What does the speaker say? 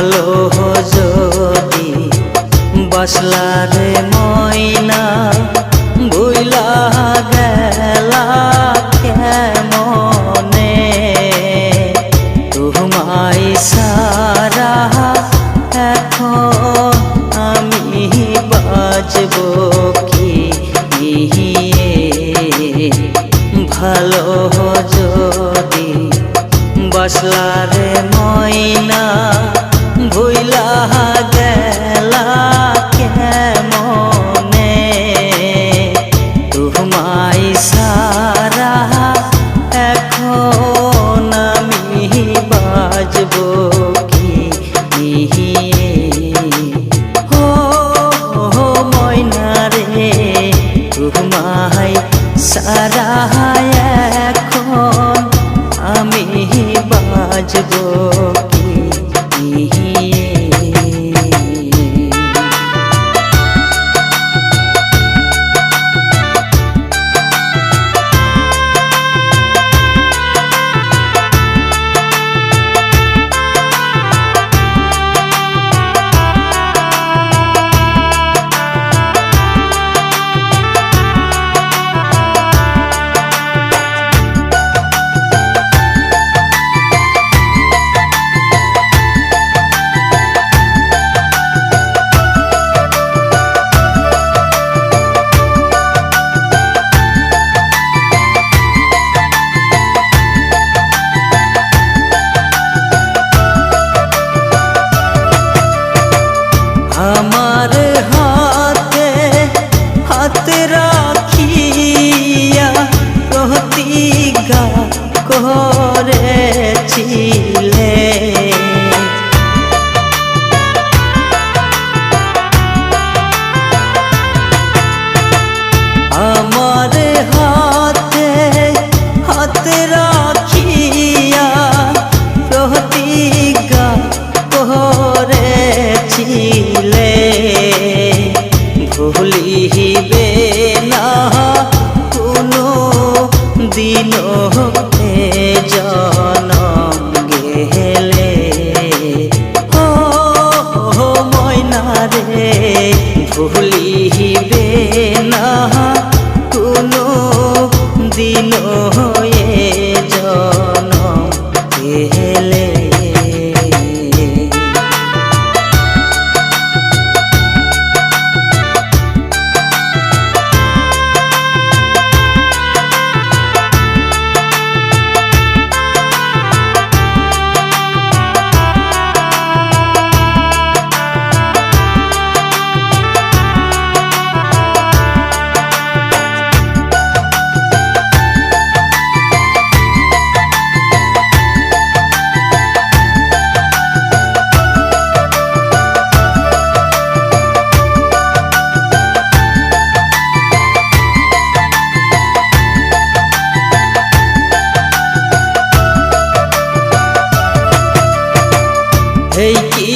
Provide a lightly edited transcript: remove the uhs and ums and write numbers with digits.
ভালো যদি বাসলা রে ময়না ভুইলা গেলা কেমনে তোমায় সারা এখন আমি বাঁচব কি ভালো যদি বাসলা রে ময়না ভুইলা গেলা কেমনে তোমায় সারা এখন আমি বাঁচব কি ও ময়না রে তোমায় সারা এখন আমি বাঁচব কি আমার হাতে হাতে রাখিয়া প্রতিজ্ঞা করেছিলে আমার হাতে হাতে রাখিয়া প্রতিজ্ঞা করেছিলে ভুলিবে না কোনো দিন জনম গেলে ও ময়না রে ভুলিবে না কোনো দিন জনম গেলে এই কি